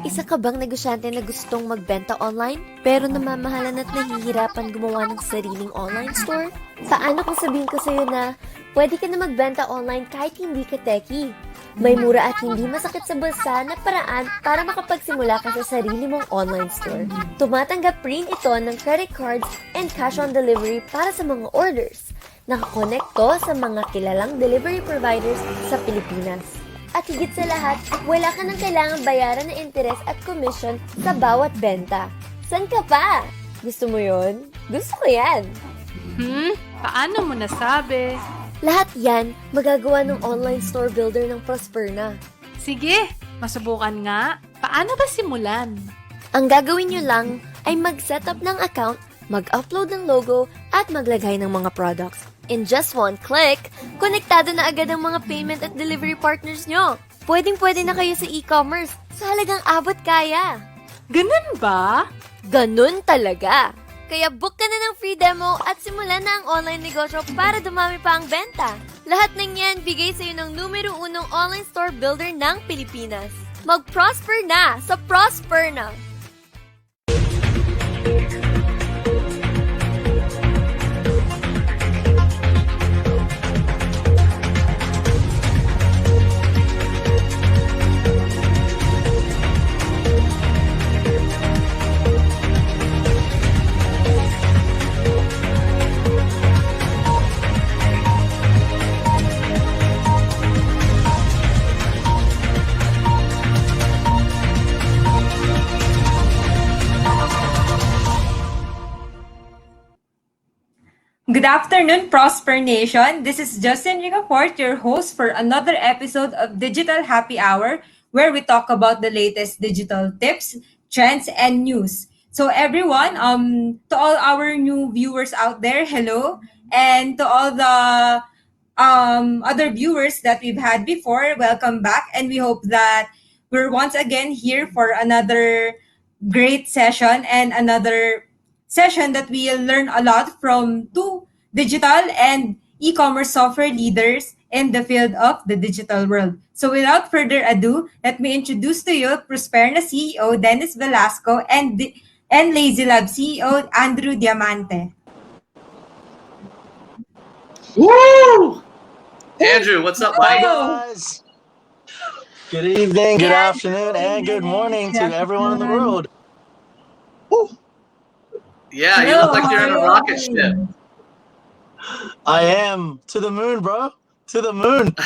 Isa ka bang negosyante na gustong magbenta online pero namamahalan at nahihirapan gumawa ng sariling online store? Paano kung sabihin ko sa'yo na pwede ka na magbenta online kahit hindi ka techie? May mura at hindi masakit sa bulsa na paraan para makapagsimula ka sa sarili mong online store. Tumatanggap rin ito ng credit cards and cash on delivery para sa mga orders. Nakakonekto sa mga kilalang delivery providers sa Pilipinas. At higit sa lahat, wala ka nang kailangang bayaran na interes at commission sa bawat benta. San ka pa? Gusto mo yon? Gusto ko yan! Paano mo nasabi? Lahat yan magagawa ng online store builder ng Prosperna. Sige, masubukan nga. Paano ba simulan? Ang gagawin nyo lang ay mag-setup ng account, mag-upload ng logo, at maglagay ng mga products. In just one click, konektado na agad ang mga payment at delivery partners nyo. Pwedeng-pwede na kayo sa e-commerce sa halagang abot kaya. Ganun ba? Ganun talaga. Kaya book ka na ng free demo at simulan na ang online negosyo para dumami pa ang benta. Lahat ng yan bigay sa'yo ng numero 1 online store builder ng Pilipinas. Mag-prosper na sa Prosperna! Good afternoon, Prosper Nation. This is Justin Ricafort, your host for another episode of Digital Happy Hour, where we talk about the latest digital tips, trends, and news. So everyone, to all our new viewers out there, hello. And to all the other viewers that we've had before, welcome back. And we hope that we're once again here for another great session and another session that we'll learn a lot from two digital and e-commerce software leaders in the field of the digital world. So without further ado, let me introduce to you Prosperna CEO Dennis Velasco and LazyLabs CEO Andrew Diamante. Woo! Andrew, what's up, Hi Mike? guys. Good evening, good afternoon, and good morning to everyone in the world. Woo. Yeah, you look like you're in a rocket ship. I am to the moon, bro. To the moon.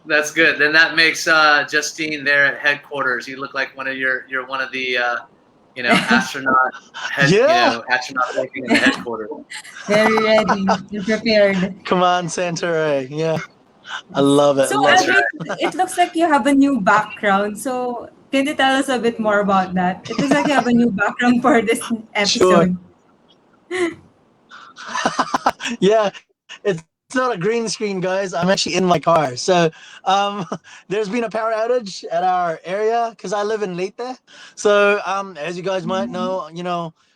That's good. Then that makes Justine there at headquarters. You look like you're one of the astronaut astronaut working in the headquarters. Very ready. You're prepared. Command Center. Yeah. I love it. So I love Andrew, it looks like you have a new background. So can you tell us a bit more about that? It looks like you have a new background for this episode. Sure. Yeah, it's not a green screen, guys. I'm actually in my car. So there's been a power outage at our area because I live in Leyte. So as you guys might know,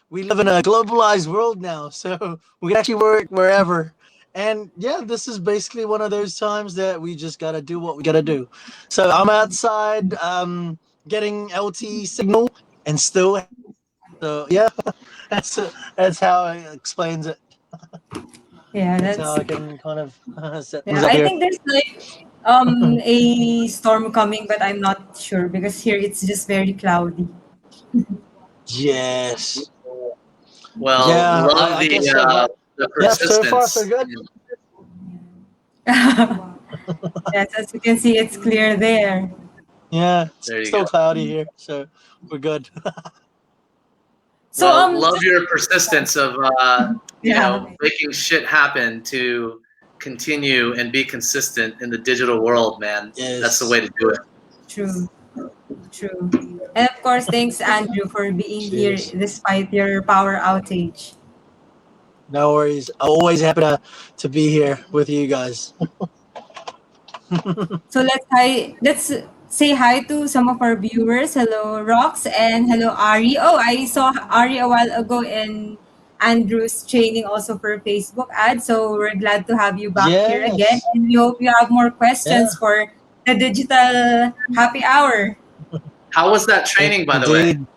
we live in a globalized world now. So we can actually work wherever. And yeah, this is basically one of those times that we just got to do what we got to do. So I'm outside getting LTE signal and still. So yeah, that's how it explains it. Yeah, That's how I can kind of set things yeah, up I here. think there's like a storm coming, but I'm not sure because here it's just very cloudy. Yes. Well, Yeah, love I guess so. the Yeah, persistence. so far so good. Yes, as you can see, it's clear there. Yeah, it's There you still go. cloudy here, so we're good. So Well, love your persistence of Yeah. making shit happen to continue and be consistent in the digital world, man. Yes. That's the way to do it. True. And of course, thanks Andrew for being here Cheers. despite your power outage. No worries. I'm always happy to be here with you guys. So let's say hi to some of our viewers. Hello, Rox, and hello, Ari. Oh, I saw Ari a while ago in Andrew's training also for Facebook ads. So we're glad to have you back here again. Yes. And we hope you have more questions Yeah. for the digital happy hour. How was that training, by the way? Indeed.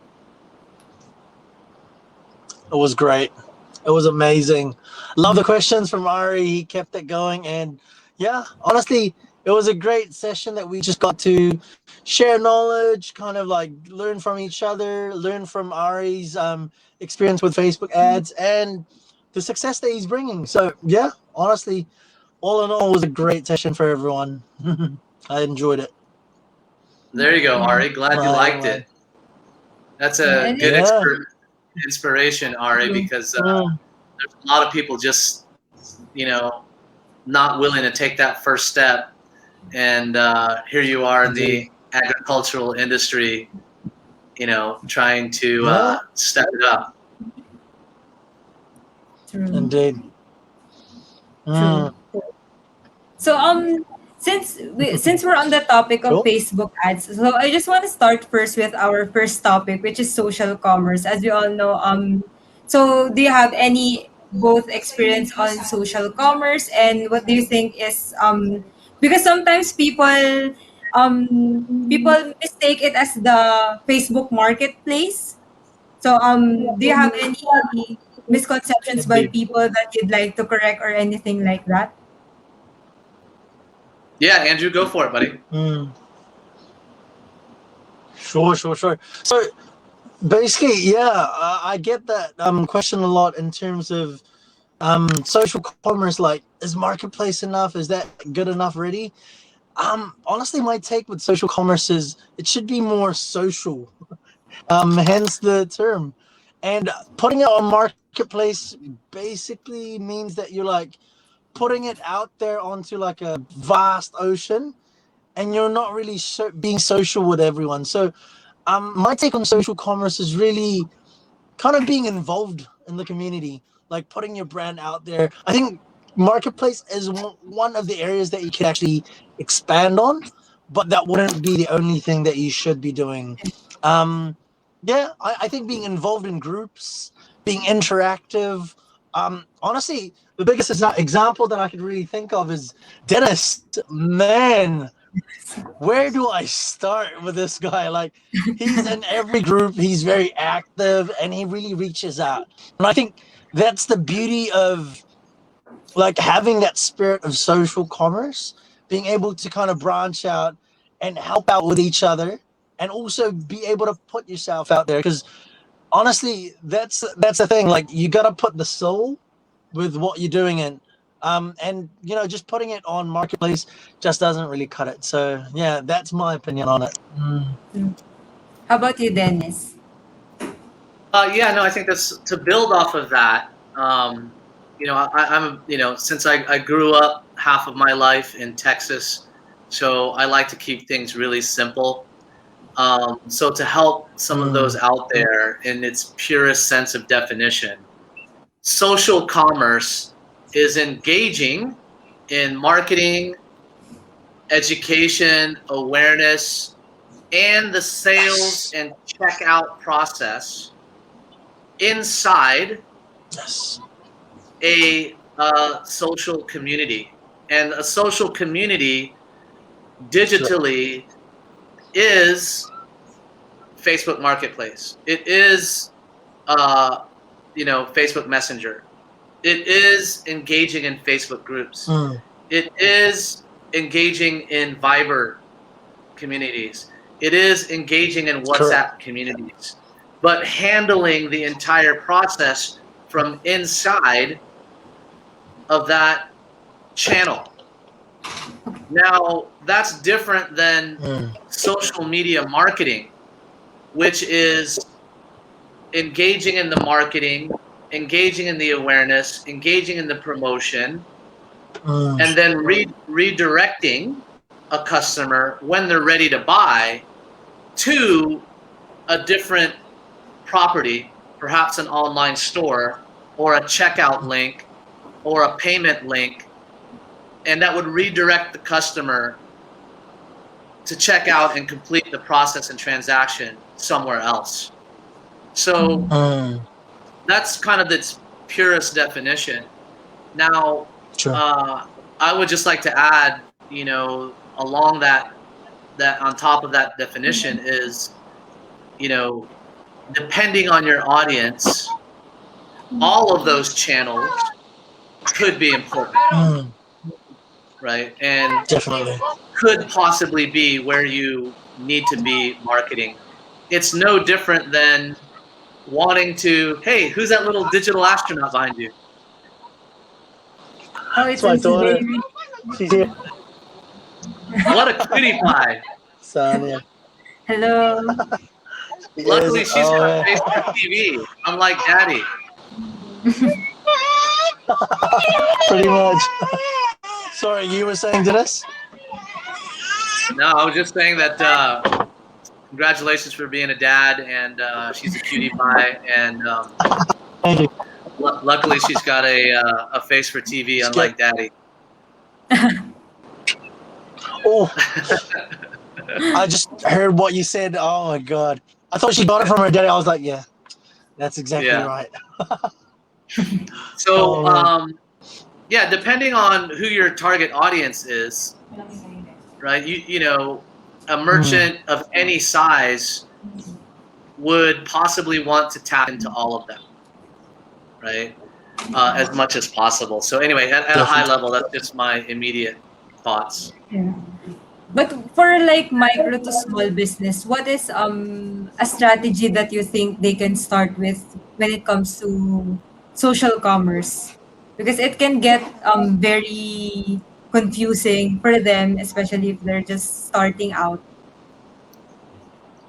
It was great. It was amazing. Love the questions from Ari. He kept it going. And yeah, honestly, it was a great session that we just got to share knowledge, kind of like learn from each other, learn from Ari's experience with Facebook ads and the success that he's bringing. So yeah, honestly, all in all, it was a great session for everyone. I enjoyed it. There you go, Ari. Glad you liked it. That's a And good Yeah. inspiration, Ari, because there's a lot of people just, not willing to take that first step. And here you are in the agricultural industry, trying to step it up. True. Indeed. True. So since we're on the topic of Cool. Facebook ads, so I just want to start first with our first topic, which is social commerce. As we all know, so do you have any both experience on social commerce, and what do you think is because sometimes people mistake it as the Facebook marketplace. So do you have any misconceptions by Indeed. people that you'd like to correct or anything like that? Yeah, Andrew, go for it, buddy. Sure. So basically, yeah, I get that question a lot in terms of social commerce. Like, is marketplace enough? Is that good enough? Really? Honestly, my take with social commerce is it should be more social. Hence the term. And putting it on marketplace basically means that you're like putting it out there onto like a vast ocean, and you're not really being social with everyone. So my take on social commerce is really kind of being involved in the community, like putting your brand out there. I think marketplace is one of the areas that you can actually expand on, but that wouldn't be the only thing that you should be doing. Yeah, I think being involved in groups, being interactive. Honestly, the biggest example that I could really think of is Dennis. Man, where do I start with this guy? Like, he's in every group, he's very active, and he really reaches out. And I think that's the beauty of like having that spirit of social commerce, being able to kind of branch out and help out with each other, and also be able to put yourself out there. Because honestly, that's the thing. Like, you got to put the soul with what you're doing in. And just putting it on marketplace just doesn't really cut it. So yeah, that's my opinion on it. How about you, Dennis? Yeah, no, I think that's to build off of that. I'm, since I grew up half of my life in Texas, so I like to keep things really simple. So to help some of those out there in its purest sense of definition, social commerce is engaging in marketing, education, awareness, and the sales and checkout process inside a social community. And a social community digitally is Facebook Marketplace. It is, Facebook Messenger. It is engaging in Facebook groups. It is engaging in Viber communities. It is engaging in WhatsApp communities. But handling the entire process from inside of that channel. Now, that's different than social media marketing, which is engaging in the marketing, engaging in the awareness, engaging in the promotion, and then redirecting a customer when they're ready to buy to a different property, perhaps an online store or a checkout link or a payment link, and that would redirect the customer to check out and complete the process and transaction somewhere else. So that's kind of its purest definition. Now, I would just like to add, along that on top of that definition is you know, depending on your audience, all of those channels could be important, right? And Definitely. could possibly be where you need to be marketing. It's no different than wanting to, hey, who's that little digital astronaut behind you? Oh, It's it's my on daughter. today. She's here. What a cutie pie. Sonia. Hello. Yes. Luckily, she's Oh, got yeah. face for TV, unlike Daddy. Pretty much. Sorry, you were saying to this? No, I was just saying that congratulations for being a dad, and she's a cutie pie, and Thank you. luckily she's got a face for TV, unlike Daddy. Oh, I just heard what you said. Oh my god. I thought she got it from her daddy. I was like, yeah, that's exactly Yeah. right. So, Oh, man. yeah, depending on who your target audience is, right? You know, a merchant of any size would possibly want to tap into all of them, right? As much as possible. So anyway, at a high level, that's just my immediate thoughts. Yeah. But for like micro to small business, what is a strategy that you think they can start with when it comes to social commerce? Because it can get very confusing for them, especially if they're just starting out.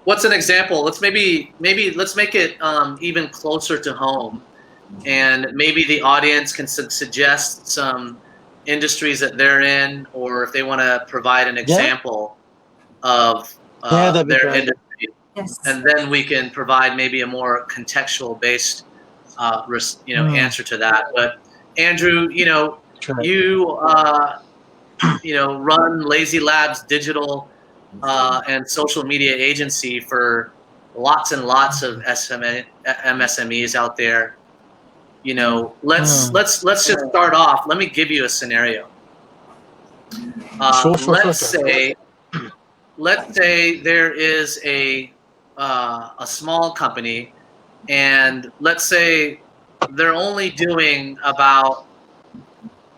What's an example? Let's let's make it even closer to home, and maybe the audience can suggest some industries that they're in, or if they want to provide an example of Yeah, that'd be their great. industry, Yes. and then we can provide maybe a more contextual based answer to that. But Andrew, Correct. you run LazyLabs digital and social media agency for lots and lots of MSMEs out there. Let's just start off. Let me give you a scenario. Sure. Let's say there is a small company, and let's say they're only doing about,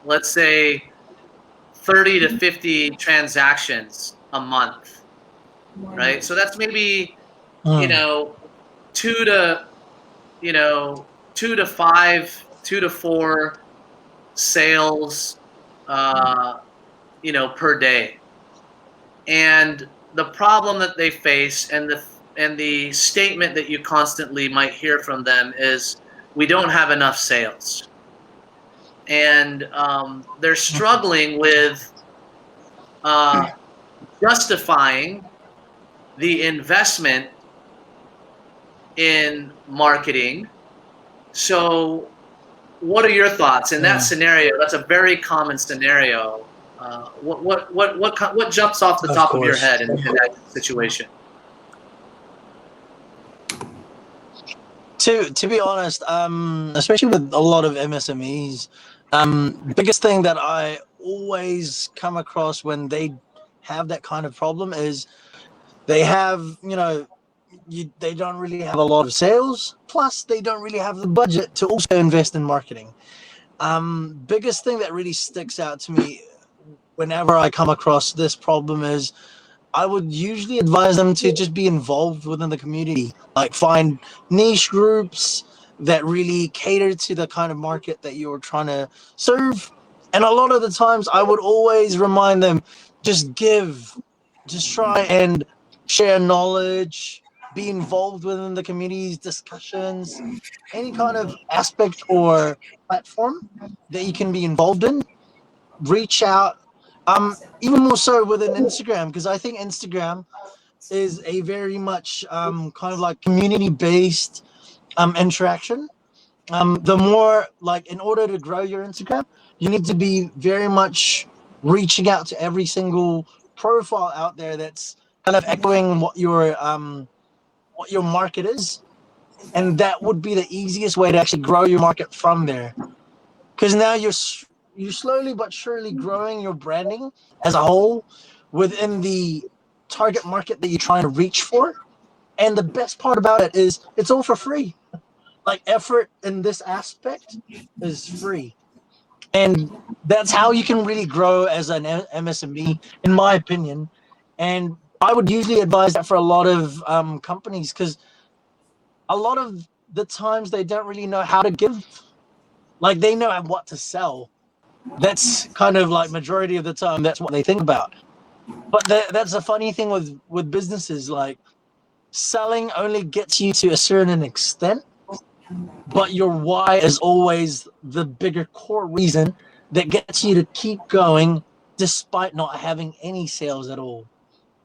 let's say, 30 to 50 transactions a month, right? So that's maybe, two to 4 sales, per day. And the problem that they face, and the statement that you constantly might hear from them is, we don't have enough sales. And they're struggling with justifying the investment in marketing. So what are your thoughts in that scenario? That's a very common scenario. What jumps off the top of your head in that situation? To be honest, especially with a lot of MSMEs, biggest thing that I always come across when they have that kind of problem is they have, they don't really have a lot of sales, plus they don't really have the budget to also invest in marketing. Biggest thing that really sticks out to me whenever I come across this problem is I would usually advise them to just be involved within the community, like find niche groups that really cater to the kind of market that you're trying to serve. And a lot of the times I would always remind them, just try and share knowledge, be involved within the community's discussions, any kind of aspect or platform that you can be involved in, reach out. Even more so within Instagram, because I think Instagram is a very much kind of like community based interaction. The more, like, in order to grow your Instagram, you need to be very much reaching out to every single profile out there that's kind of echoing what your market is, and that would be the easiest way to actually grow your market from there. Because now you're slowly but surely growing your branding as a whole within the target market that you're trying to reach for. And the best part about it is it's all for free. Like effort in this aspect is free. And that's how you can really grow as an MSME, in my opinion. And I would usually advise that for a lot of companies, because a lot of the times they don't really know how to give. Like they know what to sell. That's kind of like majority of the time that's what they think about. But that's a funny thing with businesses. Like selling only gets you to a certain extent, but your why is always the bigger core reason that gets you to keep going despite not having any sales at all.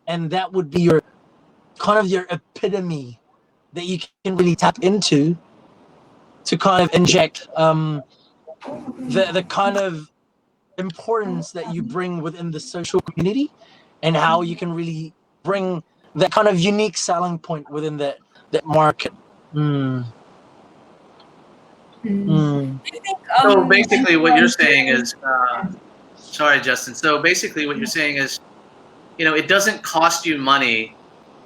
And that would be your kind of your epitome that you can really tap into to kind of inject the kind of importance that you bring within the social community, and how you can really bring that kind of unique selling point within that market. Mm. Mm. I think So basically, what you're saying is, sorry, Justin. So basically, what you're saying is, it doesn't cost you money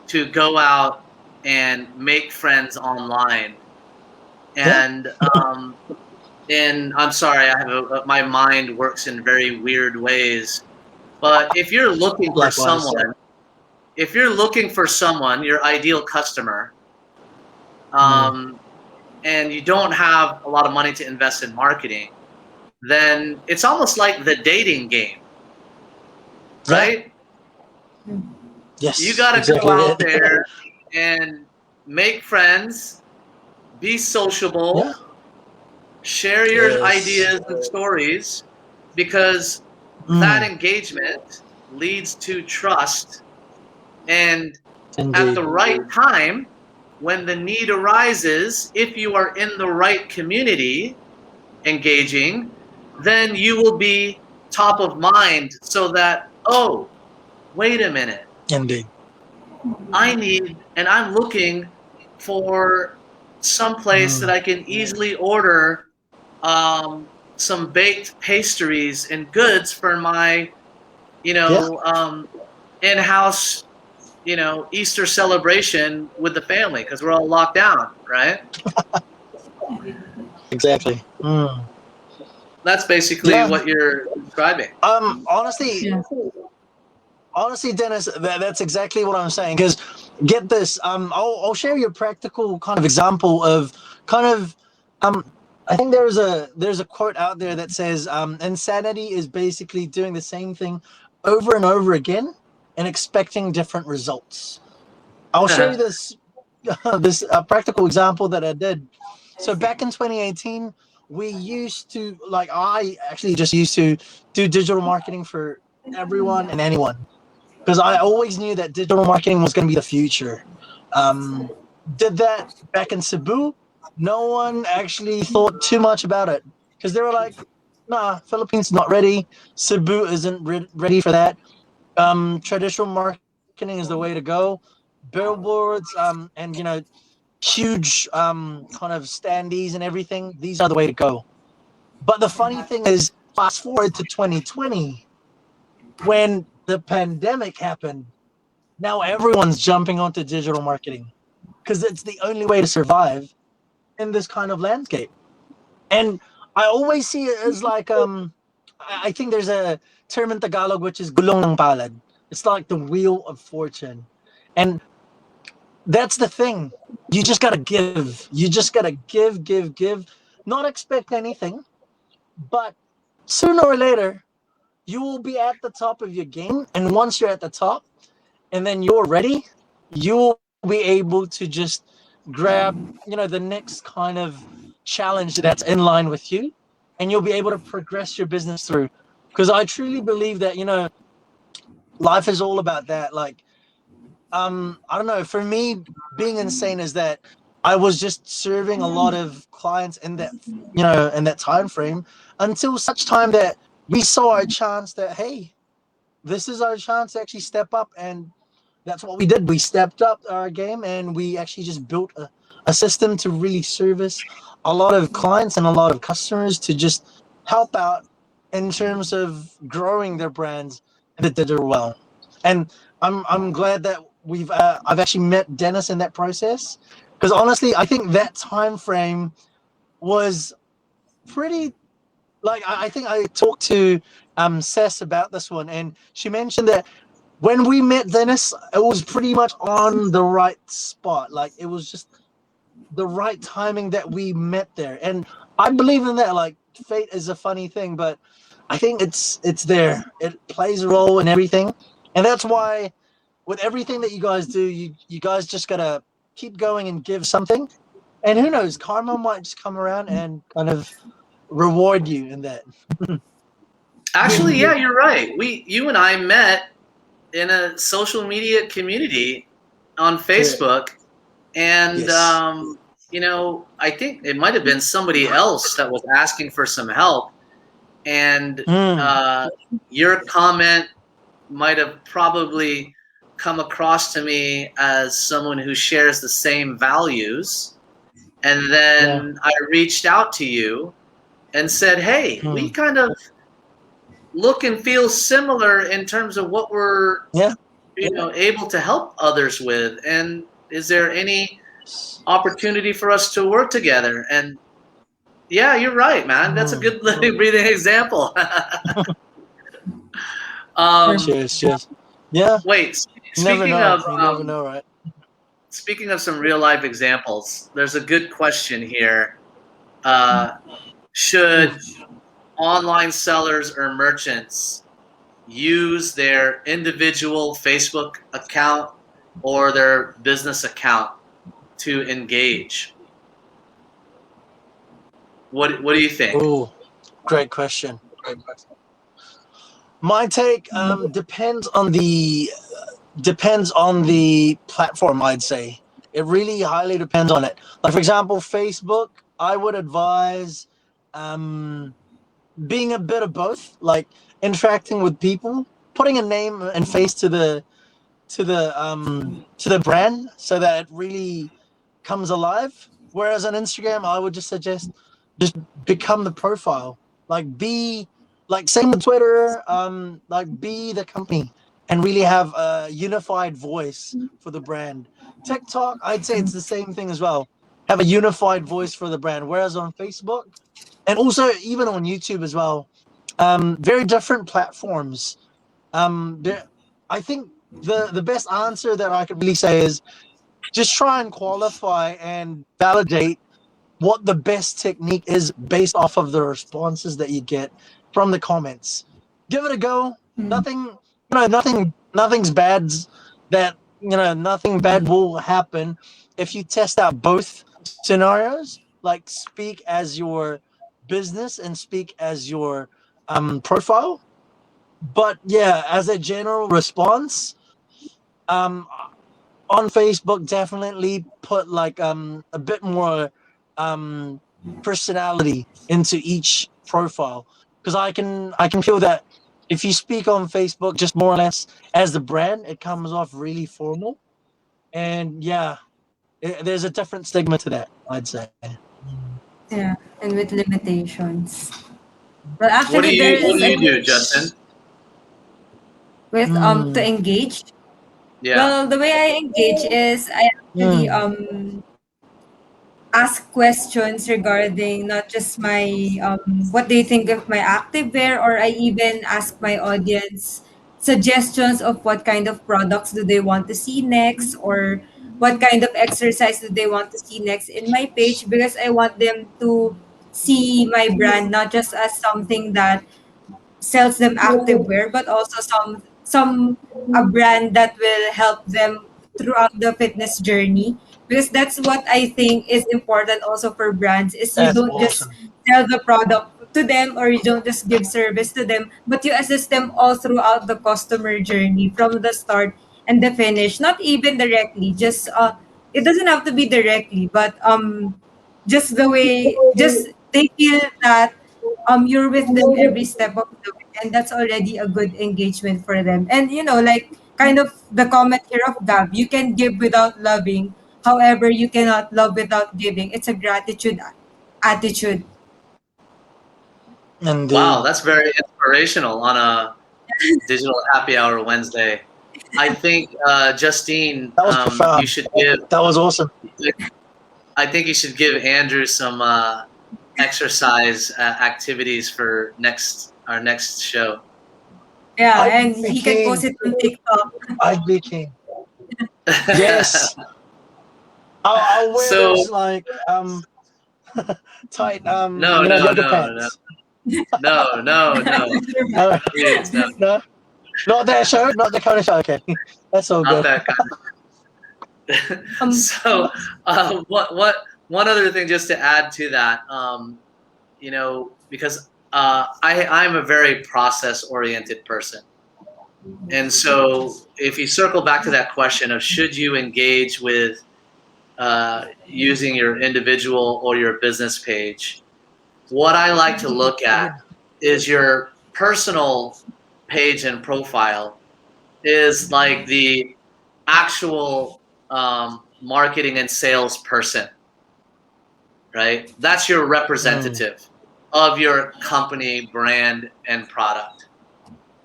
to go out and make friends online. And and I'm sorry, I have my mind works in very weird ways. But if you're looking for someone, your ideal customer, and you don't have a lot of money to invest in marketing, then it's almost like the dating game, right? Yes, You got to go out there and make friends, be sociable, share your ideas and stories, because that engagement leads to trust. And at the right time, when the need arises, if you are in the right community engaging, then you will be top of mind, so that, oh, wait a minute. Indeed. I'm looking for some place that I can easily order some baked pastries and goods for my, in-house, Easter celebration with the family, because we're all locked down, right? Exactly. That's basically what you're describing. Honestly, Dennis, that's exactly what I'm saying. Because get this, I'll share you a practical kind of example of kind of, I think there's a quote out there that says, insanity is basically doing the same thing over and over again and expecting different results. I'll show you this practical example that I did. So back in 2018, we used to, like, I actually just used to do digital marketing for everyone and anyone, because I always knew that digital marketing was going to be the future. Did that back in Cebu. No one actually thought too much about it, because they were like, nah, Philippines not ready. Cebu isn't ready for that. Traditional marketing is the way to go. Billboards, and huge kind of standees and everything, these are the way to go. But the funny thing is, fast forward to 2020, when the pandemic happened, now everyone's jumping onto digital marketing, because it's the only way to survive in this kind of landscape. And I always see it as like, I think there's a term in Tagalog which is gulong ng palad. It's like the wheel of fortune. And that's the thing. You just gotta give. You just gotta give, not expect anything. But sooner or later, you will be at the top of your game. And once you're at the top and then you're ready, you'll be able to just grab, the next kind of challenge that's in line with you, and you'll be able to progress your business through. Because I truly believe that, life is all about that. Like, I don't know, for me, being insane is that I was just serving a lot of clients in that, in that time frame, until such time that we saw our chance that, hey, this is our chance to actually step up. And that's what we did. We stepped up our game, and we actually just built a system to really service a lot of clients and a lot of customers, to just help out in terms of growing their brands in the digital realm. And I'm glad that I've actually met Dennis in that process, because honestly, I think that time frame was pretty. Like I think I talked to Sess about this one, and she mentioned that when we met Dennis, it was pretty much on the right spot. Like it was just the right timing that we met there, and I believe in that. Like fate is a funny thing, but I think it's there. It plays a role in everything, and that's why with everything that you guys do, you guys just gotta keep going and give something, and who knows, karma might just come around and kind of reward you in that. Actually, yeah, you're right. You and I met in a social media community on Facebook, and Yes. you know, I think it might have been somebody else that was asking for some help, and Mm, your comment might have probably come across to me as someone who shares the same values, and yeah. then I reached out to you and said, "Hey, we Mm, kind of look and feel similar in terms of what we're, yeah. you know, able to help others with, and is there any opportunity for us to work together?" And yeah, you're right, man. That's a Mm. good living, breathing example. Perfect. um, Cheers. Cheers. Yeah. wait, You never speaking know. of You never know, right? speaking of some real life examples, there's a good question here. Uh, Ooh. should online sellers or merchants use their individual Facebook account or their business account to engage? What do you think? Ooh. Great question. My take depends on the platform. I'd say it really highly depends on it. Like for example, Facebook, I would advise um, being a bit of both, like interacting with people, putting a name and face to the brand, so that it really comes alive. Whereas on Instagram, I would just suggest just become the profile, like be like same with Twitter, like be the company and really have a unified voice for the brand. TikTok, I'd say it's the same thing as well. Have a unified voice for the brand. Whereas on Facebook and also even on YouTube as well, very different platforms. There, I think the best answer that I could really say is just try and qualify and validate what the best technique is based off of the responses that you get from the comments. Give it a go. Nothing, nothing's bad. Nothing bad will happen if you test out both scenarios. Like speak as your business and speak as your profile. But yeah, as a general response, um, on Facebook, definitely put like a bit more um personality into each profile, because I can feel that if you speak on Facebook just more or less as the brand, it comes off really formal, and yeah, there's a different stigma to that, I'd say. Yeah, and with limitations. Well, What do actually, there you what is do a you do, Justin? with to Mm, engage. Yeah. Well, the way I engage is I actually mm, ask questions regarding not just my what they think of my activewear, or I even ask my audience suggestions of what kind of products do they want to see next, or what kind of exercise do they want to see next in my page, because I want them to see my brand not just as something that sells them activewear, but also some a brand that will help them throughout the fitness journey. Because that's what I think is important also for brands, is you that's don't just awesome. sell the product to them, or you don't just give service to them, but you assist them all throughout the customer journey from the start and the finish. Not even directly, just it doesn't have to be directly, but just the way, just they feel that you're with them every step of the way, and that's already a good engagement for them. And like kind of the comment here of Gab, you can give without loving, however you cannot love without giving. It's a gratitude attitude. Indeed. Wow, that's very inspirational on a digital happy hour Wednesday. I think Justine, That was profound. you should give. That was awesome. I think you should give Andrew some exercise activities for our next show. Yeah, I'd and be he can keen. post it on TikTok. I'd be keen. Yes. I'll wear So- those like tight No, you know, no, yoga no, pants. No. No, Please, no. no, not that show, not the kind of show. Okay, that's all Not good. that kind. So, one other thing just to add to that, you know, because I'm a very process-oriented person. And so if you circle back to that question of should you engage with using your individual or your business page, what I like to look at is your personal page and profile is like the actual marketing and sales person, right? That's your representative of your company, brand, and product.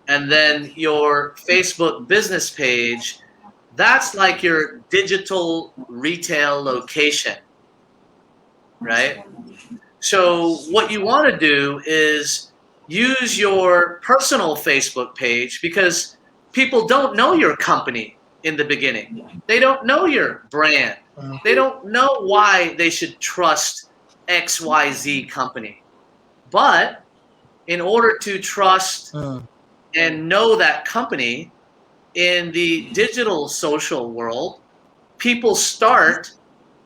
And then your Facebook business page, that's like your digital retail location, right? So what you want to do is use your personal Facebook page because people don't know your company in the beginning. They don't know your brand. They don't know why they should trust XYZ company. But in order to trust and know that company in the digital social world, people start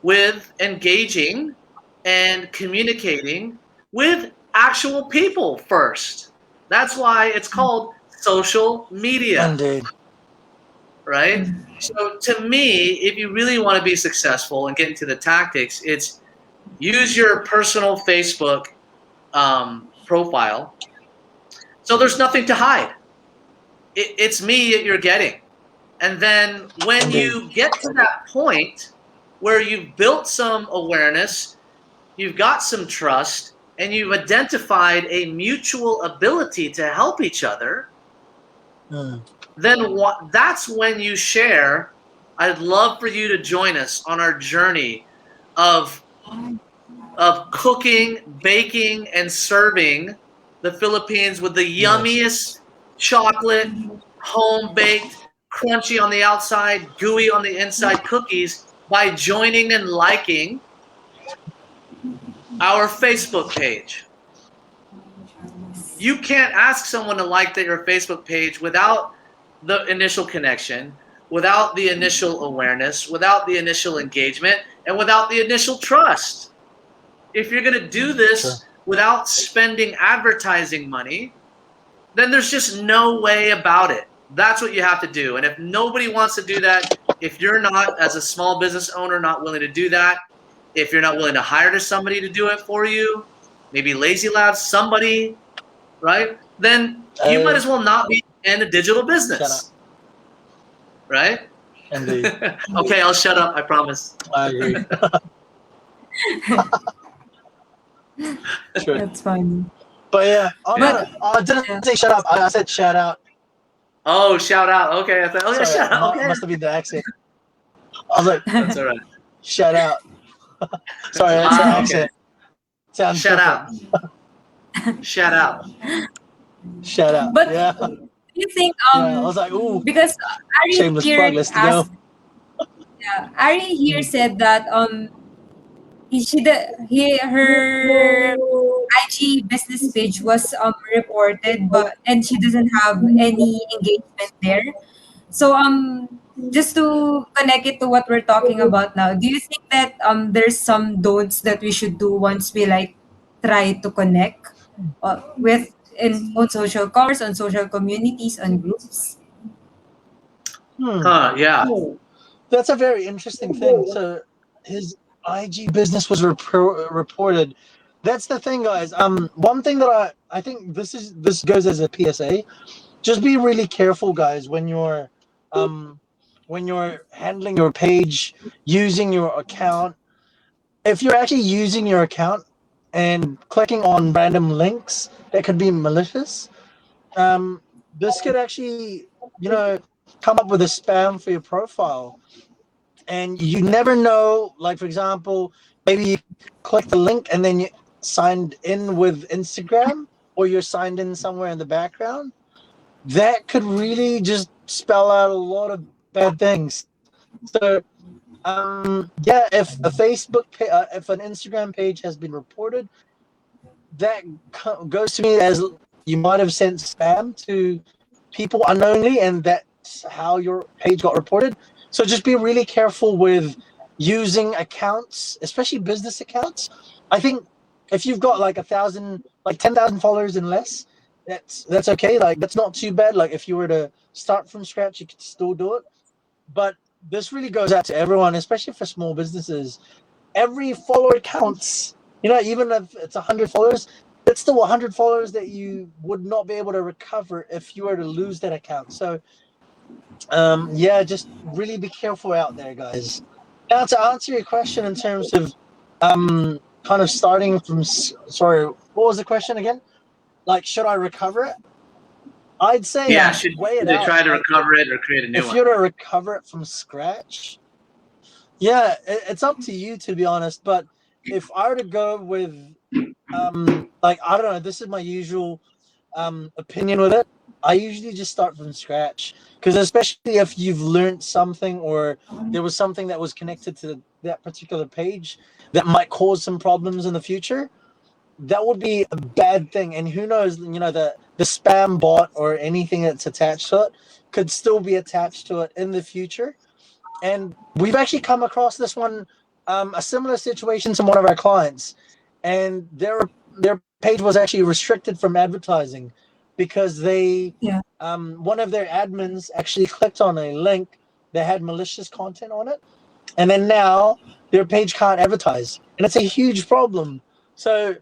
with engaging and communicating with actual people first. That's why it's called social media. Indeed. Right? So to me, if you really want to be successful and get into the tactics, it's use your personal Facebook profile. So there's nothing to hide. It's me that you're getting. And then when you get to that point where you've built some awareness, you've got some trust, and you've identified a mutual ability to help each other, then that's when you share. I'd love for you to join us on our journey of cooking, baking, and serving the Philippines with the yummiest chocolate, home-baked, crunchy on the outside, gooey on the inside cookies by joining and liking our Facebook page. You can't ask someone to like your Facebook page without the initial connection, without the initial awareness, without the initial engagement, and without the initial trust. If you're going to do this without spending advertising money, then there's just no way about it. That's what you have to do. And if nobody wants to do that, if you're not, as a small business owner, not willing to do that, if you're not willing to hire somebody to do it for you, maybe LazyLabs, somebody, right? Then you might as well not be in the digital business, right? Indeed. Okay, I'll shut up. I promise. I agree. True. That's funny. But yeah, I didn't say shut up. I said shout out. Oh, shout out. Okay, I thought. Oh yeah, Sorry, shout out. Okay, must have been the accent. I was like, that's all right. shout out. Sorry, that's the Okay. accent. Sounds Shout different. out. Shout out. Shout out. But yeah. do you think I was like, ooh, because Ari shameless here plug. Let's asked, go. Ari here said that her IG business page was reported, and she doesn't have any engagement there. So just to connect it to what we're talking about now, do you think that there's some don'ts that we should do once we try to connect with on social commerce, on social communities, on groups? Yeah. That's a very interesting thing. So his IG business was reported. That's the thing, guys. One thing that I think this goes as a PSA. Just be really careful, guys, when you're handling your page, using your account. If you're actually using your account and clicking on random links that could be malicious, this could actually, come up with a spam for your profile. And you never know, like, for example, maybe you click the link and then you signed in with Instagram, or you're signed in somewhere in the background. That could really just spell out a lot of bad things. So, yeah, if a if an Instagram page has been reported, that goes to me as you might have sent spam to people unknowingly, and that's how your page got reported. So just be really careful with using accounts, especially business accounts. I think if you've got like 1,000, like 10,000 followers and less, that's okay. Like, that's not too bad. Like, if you were to start from scratch, you could still do it. But this really goes out to everyone, especially for small businesses. Every follower counts. You know, even if it's 100 followers, it's still 100 followers that you would not be able to recover if you were to lose that account. So, yeah, just really be careful out there, guys. Now, to answer your question in terms of kind of starting from, sorry, what was the question again? Like, should I recover it? I'd say Yeah, should weigh it they out. try to Like, recover it or create a new if one? you're to recover it from scratch, yeah, it's up to you, to be honest. But if I were to go with, like, I don't know, this is my usual opinion with it. I usually just start from scratch, because especially if you've learned something, or there was something that was connected to that particular page that might cause some problems in the future, that would be a bad thing. And who knows, you know, the spam bot or anything that's attached to it could still be attached to it in the future. And we've actually come across this one, a similar situation to one of our clients, and their page was actually restricted from advertising because one of their admins actually clicked on a link that had malicious content on it, and then now their page can't advertise, and it's a huge problem. So,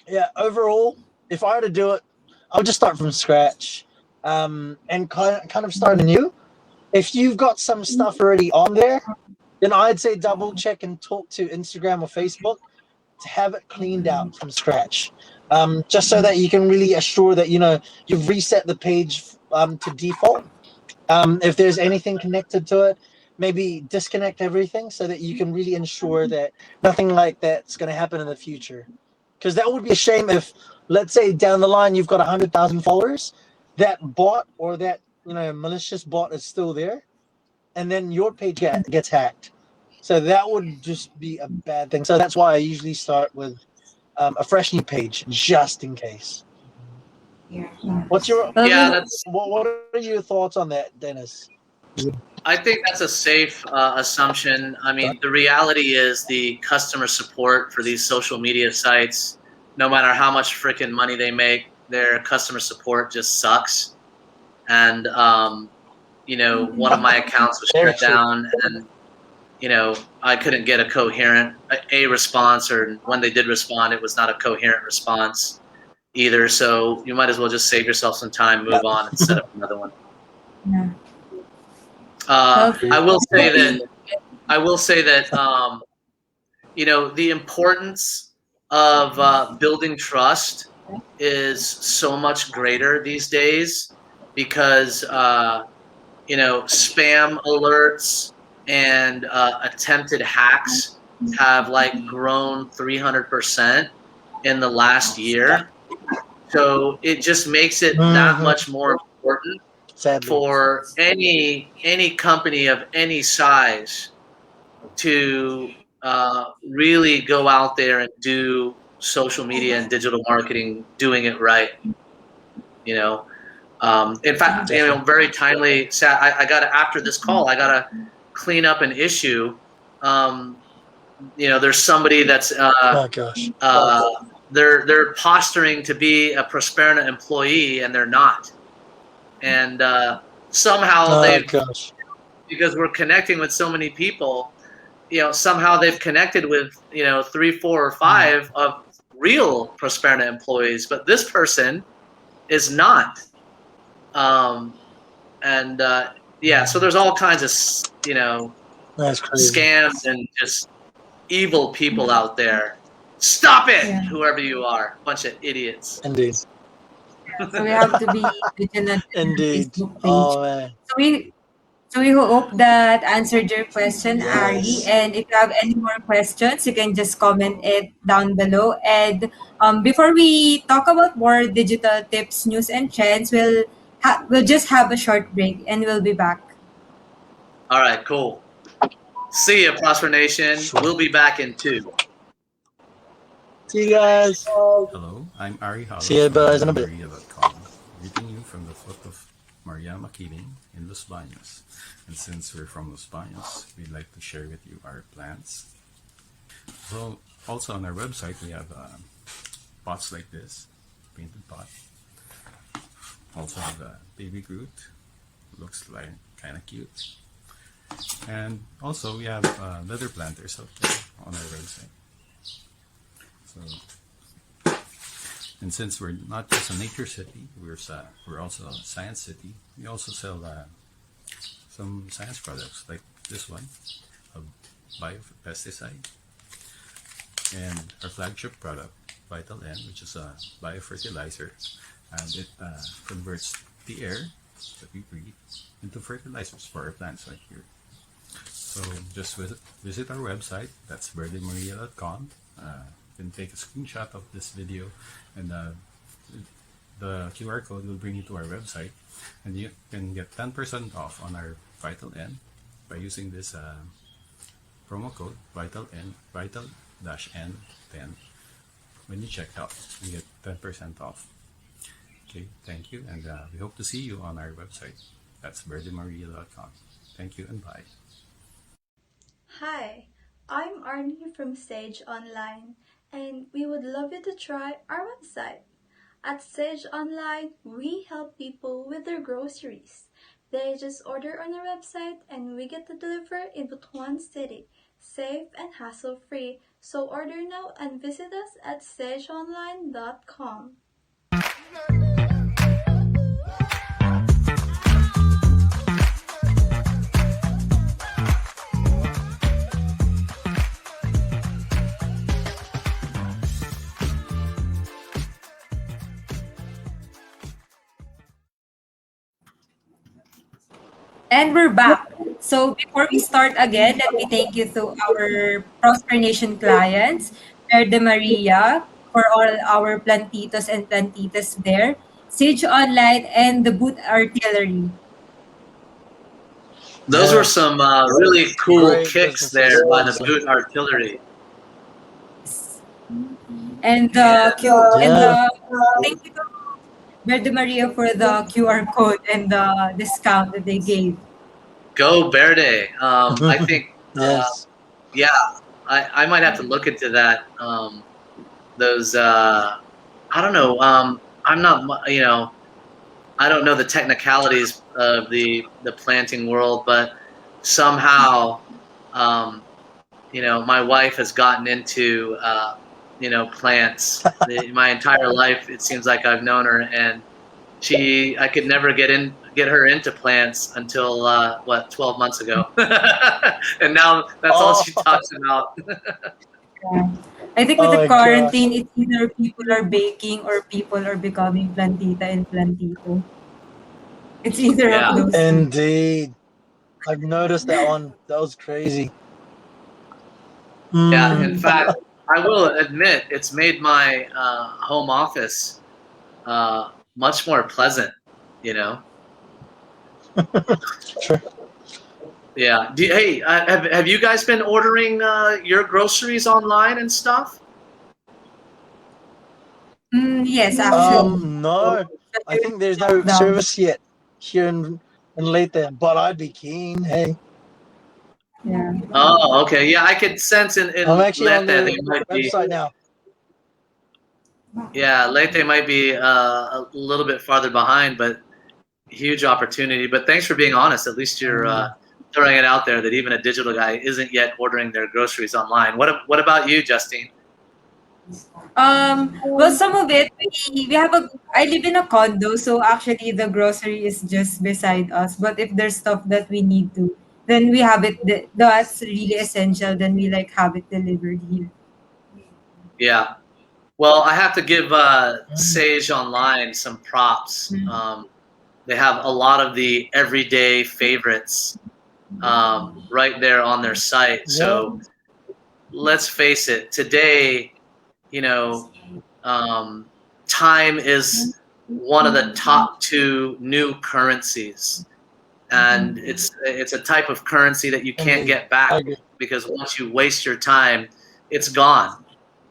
yeah, overall, if I were to do it, I would just start from scratch, and kind of start anew. If you've got some stuff already on there, then I'd say double check and talk to Instagram or Facebook to have it cleaned out from scratch, just so that you can really assure that, you know, you've reset the page to default. If there's anything connected to it, maybe disconnect everything so that you can really ensure that nothing like that's going to happen in the future. Because that would be a shame if, let's say, down the line you've got 100,000 followers, that bot or that, you know, malicious bot is still there, and then your page gets hacked. So that would just be a bad thing. So that's why I usually start with a fresh new page, just in case. What's your what are your thoughts on that, Dennis? I think that's a safe assumption. I mean, the reality is the customer support for these social media sites, no matter how much freaking money they make, their customer support just sucks. And, you know, one of my accounts was shut down, and, you know, I couldn't get a coherent response, or when they did respond, it was not a coherent response either. So you might as well just save yourself some time, move on, and set up another one. Yeah. I will say that you know, the importance of building trust is so much greater these days, because you know, spam alerts and attempted hacks have like grown 300% in the last year. So it just makes it that much more important for any company of any size to really go out there and do social media and digital marketing, doing it right. You know, in fact, you know, very timely. I got to, after this call, I got to clean up an issue. You know, there's somebody that's they're posturing to be a Prosperna employee, and they're not. And somehow because we're connecting with so many people, you know, somehow they've connected with, you know, 3, 4, or 5 of real Prosperna employees, but this person is not. Yeah, so there's all kinds of, you know, scams and just evil people out there. Stop it, whoever you are, bunch of idiots. Indeed. So we have to be vigilant in our Indeed. Facebook page. Oh man. So we hope that answered your question, Ari. Yes. And if you have any more questions, you can just comment it down below. And before we talk about more digital tips, news, and trends, we'll just have a short break, and we'll be back. All right, cool. See ya, Prosper Nation. Sure. We'll be back in 2. See you guys. Hello, I'm Ari Halos See you from guys in a bit. Maria.com, greeting you from the foot of Maria Makiling in Los Baños. And since we're from Los Baños, we'd like to share with you our plants. So, also on our website, we have pots like this, painted pot. Also have a baby Groot, looks like kind of cute. And also we have leather planters out there on our website. So, and since we're not just a nature city, we're also a science city. We also sell some science products like this one, a biopesticide, and our flagship product, Vital N, which is a biofertilizer, and it converts the air that we breathe into fertilizers for our plants right here. So just visit our website. That's verdemaria.com. You can take a screenshot of this video, and the QR code will bring you to our website, and you can get 10% off on our Vital N by using this promo code Vital-N10. When you check out, you get 10% off. Okay, thank you, and we hope to see you on our website. That's verdemaria.com. Thank you and bye. Hi, I'm Arnie from Sage Online, and we would love you to try our website. At Sage Online, we help people with their groceries. They just order on our website and we get to deliver in Butuan City, safe and hassle-free. So order now and visit us at sageonline.com. And we're back. So before we start again, let me thank you to our Prosper Nation clients, Verde Maria, for all our plantitos and plantitas there, Sage Online, and the Boot Artillery. Those were Yes. some really cool Great kicks businesses, there by the honestly. Boot Artillery. And Yeah. Yeah. thank you to Verde Maria for the QR code and the discount that they gave. Go Verde. I think, Yes. yeah, I might have to look into that. Those, I don't know. I'm not, I don't know the technicalities of the planting world, but somehow, my wife has gotten into, plants. My entire life, it seems like I've known her, and I could never get her into plants until 12 months ago, and now that's all she talks about. Yeah. I think with Oh the my gosh. quarantine, it's either people are baking or people are becoming plantita and plantito. It's either Yeah. of those two. Indeed. I've noticed that one. That was crazy. Yeah, in Hmm. fact, I will admit it's made my home office much more pleasant. Sure. Yeah. Hey, have you guys been ordering your groceries online and stuff? Yes, actually. No. I think there's no Down. service yet here in Leyte, but I'd be keen. Hey. Yeah. Oh, okay. Yeah, I could sense in I'm actually on Leyte the they might be. website now. Yeah, Leyte might be a little bit farther behind, but huge opportunity. But thanks for being honest. At least you're throwing it out there that even a digital guy isn't yet ordering their groceries online. What about you, Justine? Well, some of it I live in a condo, so actually the grocery is just beside us. But if there's stuff that we need to, then we have it. That's really essential. Then we have it delivered here. Yeah. Well, I have to give Sage Online some props. They have a lot of the everyday favorites right there on their site. So let's face it, today, you know, time is one of the top 2 new currencies. And it's a type of currency that you can't get back, because once you waste your time, it's gone.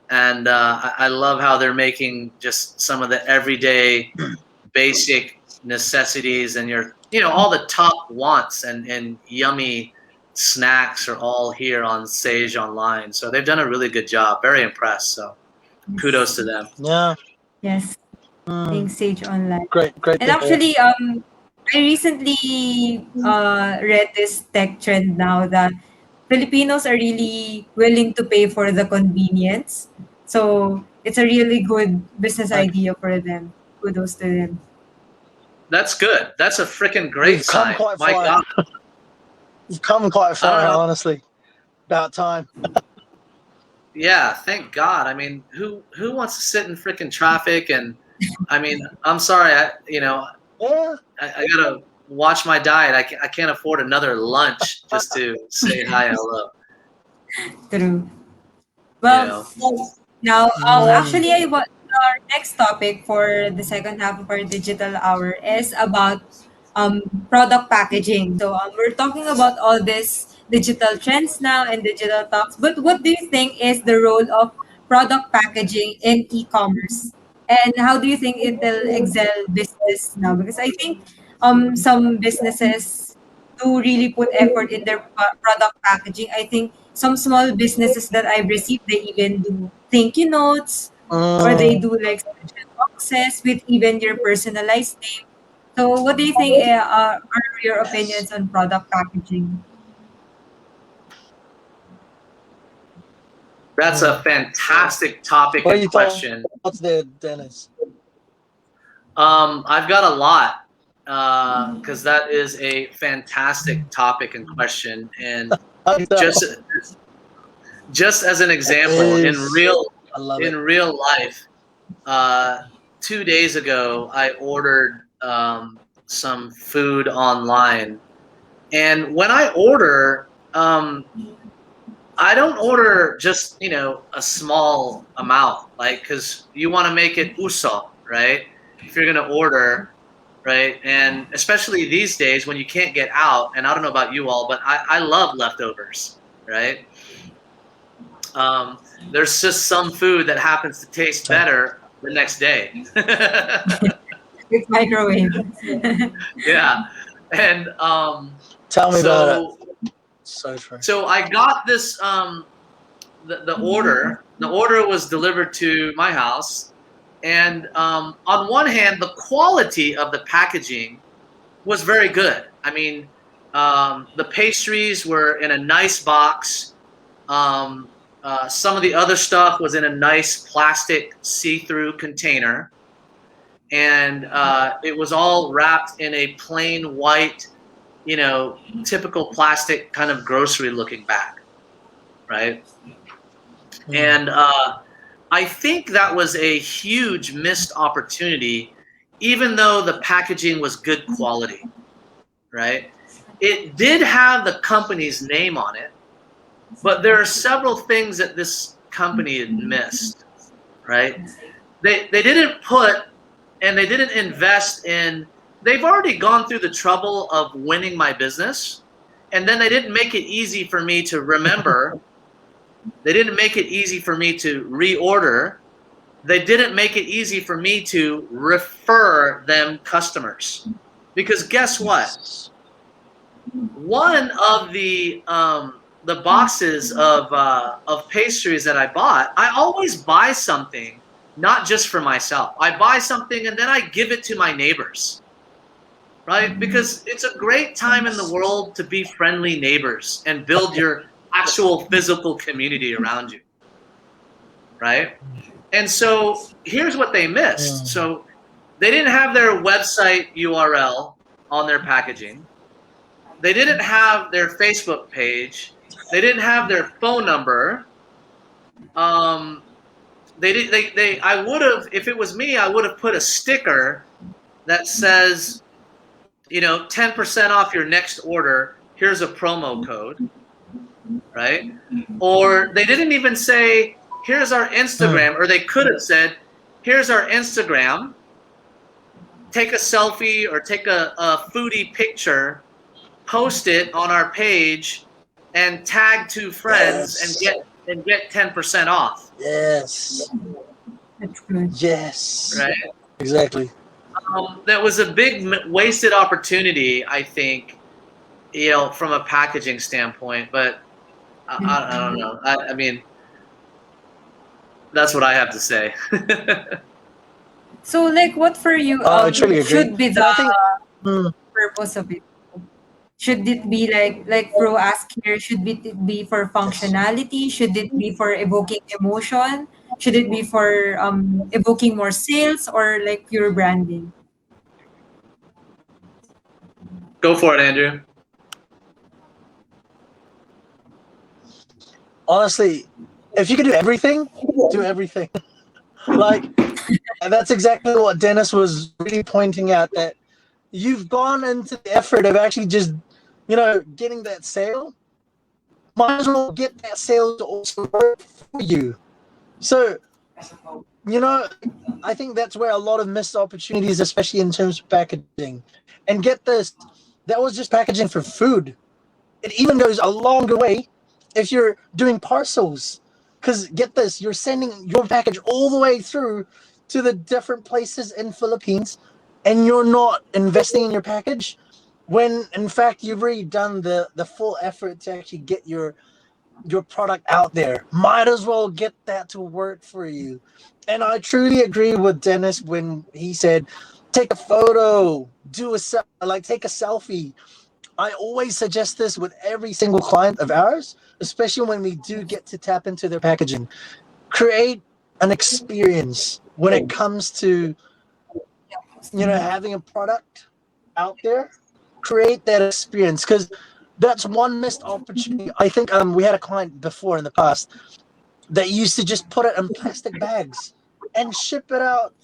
And I love how they're making just some of the everyday basic necessities and all the top wants and yummy snacks are all here on Sage Online. So they've done a really good job. Very impressed. So kudos to them. Yeah. Yes. Thanks, Sage Online. Great And to hear. actually, I recently read this tech trend now that Filipinos are really willing to pay for the convenience. So it's a really good business idea for them. Kudos to them. That's good. That's a freaking great We've come sign. quite My far. God. You've come quite I far, don't know. honestly. About time. Yeah, thank God. I mean, who wants to sit in freaking traffic? And I mean, I'm sorry, Yeah. I gotta watch my diet. I can't afford another lunch just to say hi and hello. True. Well, now, actually, our next topic for the second half of our digital hour is about product packaging. So we're talking about all these digital trends now and digital talks. But what do you think is the role of product packaging in e-commerce? And how do you think it will excel business now? Because I think some businesses do really put effort in their product packaging. I think some small businesses that I've received, they even do thank you notes, or they do like special boxes with even your personalized name. So, what do you think are your opinions on product packaging? That's a fantastic topic What are and your question. thoughts there, Dennis? I've got a lot because that is a fantastic topic and question. And just as an example, in real life, 2 days ago, I ordered some food online, and when I order, I don't order just a small amount, like, because you want to make it uso, right? If you're gonna order, right, and especially these days when you can't get out, and I don't know about you all, but I love leftovers, right? There's just some food that happens to taste better the next day. With microwave. Yeah, and Tell me about it. So true. So I got this the order. The order was delivered to my house, and on one hand, the quality of the packaging was very good. I mean, the pastries were in a nice box. Some of the other stuff was in a nice plastic see-through container, and it was all wrapped in a plain white, typical plastic kind of grocery-looking bag, right? And I think that was a huge missed opportunity, even though the packaging was good quality, right? It did have the company's name on it, but there are several things that this company had missed, right? They didn't put, and they didn't invest in, they've already gone through the trouble of winning my business, and then they didn't make it easy for me to remember. They didn't make it easy for me to reorder. They didn't make it easy for me to refer them customers. Because guess what? One of the boxes of pastries that I bought, I always buy something not just for myself. I buy something and then I give it to my neighbors, right? Because it's a great time in the world to be friendly neighbors and build your actual physical community around you, right? And so here's what they missed. So they didn't have their website URL on their packaging. They didn't have their Facebook page. They didn't have their phone number. they did. They. I would have, if it was me, I would have put a sticker that says, 10% off your next order. Here's a promo code, right? Or they didn't even say, here's our Instagram, or they could have said, here's our Instagram. Take a selfie or take a foodie picture, post it on our page, and tag 2 friends and get 10% off. Yes. That's good. Yes. Right. Exactly. That was a big wasted opportunity, I think, from a packaging standpoint. But I don't know. I mean, that's what I have to say. So, like, what for you I truly agree. should be And the I think, purpose of it? Should it be like Pro asked here? Should it be for functionality? Should it be for evoking emotion? Should it be for evoking more sales or like pure branding? Go for it, Andrew. honestly, if you could do everything, do everything. Like, and that's exactly what Dennis was really pointing out, that you've gone into the effort of actually just, getting that sale. Might as well get that sale to also work for you. So, I think that's where a lot of missed opportunities, especially in terms of packaging. And get this, that was just packaging for food. It even goes a longer way if you're doing parcels. Because get this, you're sending your package all the way through to the different places in Philippines, and you're not investing in your package when, in fact, you've already done the full effort to actually get your product out there. Might as well get that to work for you. And I truly agree with Dennis when he said, take a photo, take a selfie. I always suggest this with every single client of ours, especially when we do get to tap into their packaging. Create an experience when it comes to, having a product out there. Create that experience, because that's one missed opportunity. I think we had a client before in the past that used to just put it in plastic bags and ship it out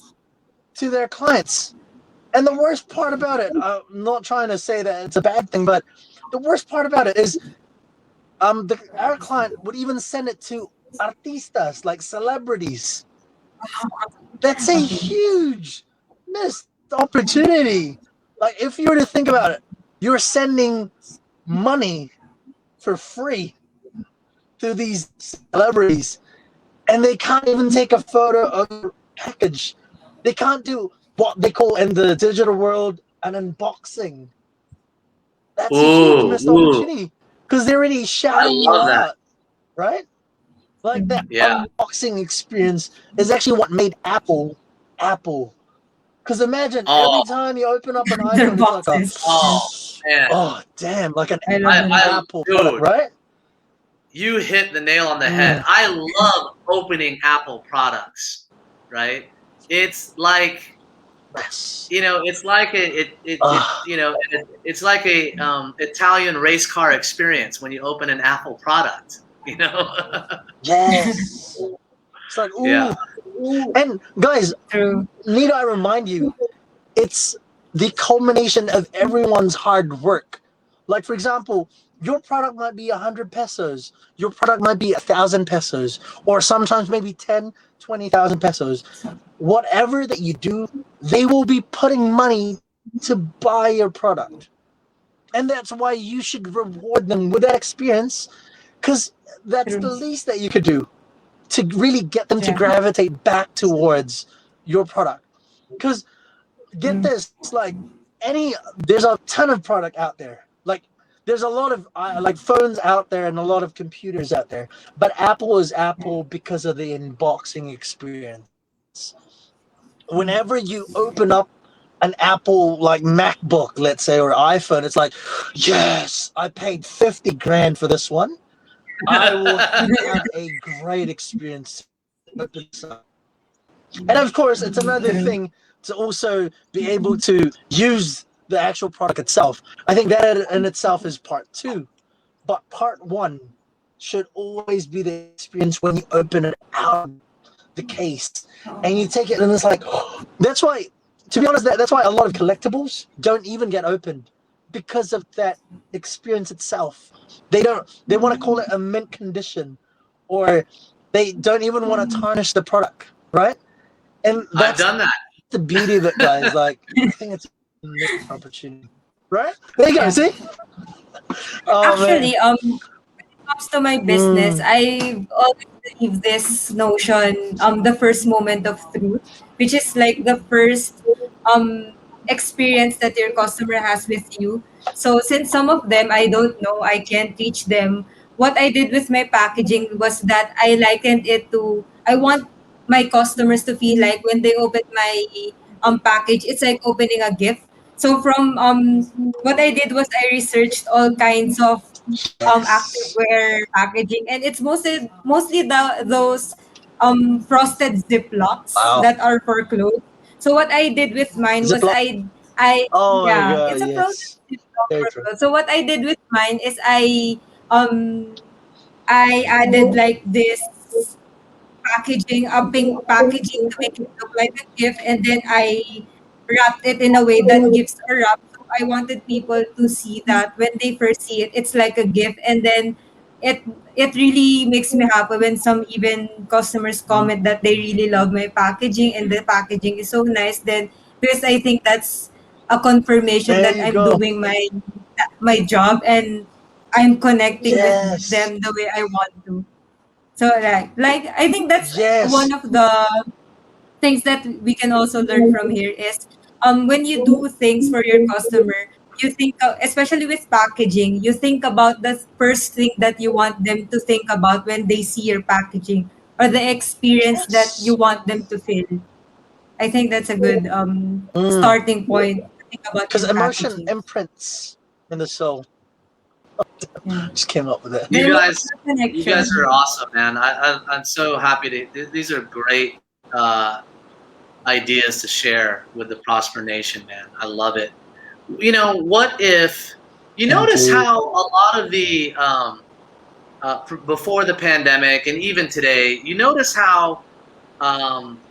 to their clients. And the worst part about it, I'm not trying to say that it's a bad thing, but the worst part about it is our client would even send it to artistas, like celebrities. That's a huge missed opportunity. Like, if you were to think about it, you're sending money for free to these celebrities, and they can't even take a photo of your package. They can't do what they call in the digital world an unboxing. That's a huge missed opportunity, because they're already shouting you out, right? Like, that unboxing experience is actually what made Apple. Because imagine every time you open up an Their iPhone, it's boxes. like, Man. oh damn, like an I love it. Apple product, right? You hit the nail on the head. I love opening Apple products, right? It's like, Yes. it's like it's like a Italian race car experience when you open an Apple product. Yes. It's like, ooh. Yeah. And guys, True. need I remind you, it's the culmination of everyone's hard work. Like, for example, your product might be 100 pesos. Your product might be 1,000 pesos, or sometimes maybe 10, 20,000 pesos. Whatever that you do, they will be putting money to buy your product. And that's why you should reward them with that experience, because that's True. the least that you could do to really get them to gravitate back towards your product. Because get this, like, there's a ton of product out there. Like, there's a lot of phones out there and a lot of computers out there, but Apple is Apple because of the unboxing experience. Whenever you open up an Apple, like, MacBook, let's say, or iPhone, it's like, yes, I paid 50 grand for this one. I will have a great experience. And of course, it's another thing to also be able to use the actual product itself. I think that in itself is part 2. But part 1 should always be the experience when you open it out the case, and you take it, and it's like, that's why. To be honest, that's why a lot of collectibles don't even get opened, because of that experience itself. They don't. They want to call it a mint condition, or they don't even want to tarnish the product, right? And I've that's done that. the beauty of it, guys. Like, I think it's a missed opportunity, right? There you go. Yeah. See? Oh man. Actually, comes to my business, Mm, I always believe this notion, the first moment of truth, which is like the first um experience that your customer has with you. So since some of them I don't know, I can't reach them. What I did with my packaging was that I likened it to, I want my customers to feel like when they open my package, it's like opening a gift. So from what I did was I researched all kinds of yes. activewear packaging, and it's mostly those frosted ziplocs Wow. that are for clothes. So what I did with mine was Ziploc. I Oh my yeah, god. it's a frosted Yes. ziploc Very for true. clothes. So what I did with mine is I added like this packaging, a pink packaging to make it look like a gift, and then I wrapped it in a way that gives a wrap. So I wanted people to see that when they first see it, it's like a gift, and then it it really makes me happy when some even customers comment that they really love my packaging and the packaging is so nice. Then because I think that's a confirmation There that you I'm go. doing my job and I'm connecting with Yes. them the way I want to. So like I think that's one Yes. of the things that we can also learn from here is when you do things for your customer, you think especially with packaging, you think about the first thing that you want them to think about when they see your packaging or the experience that you Yes. want them to feel. I think that's a good Mm. starting point to think about Because your emotion packaging. imprints in the soul. Yeah. Just came up with it. The You guys, emotional you guys connection. are awesome, man. I'm so happy to. These are great uh, ideas to share with the Prosper Nation, man. I love it. You know, what if you Thank notice you. how a lot of the before the pandemic and even today, you notice how um,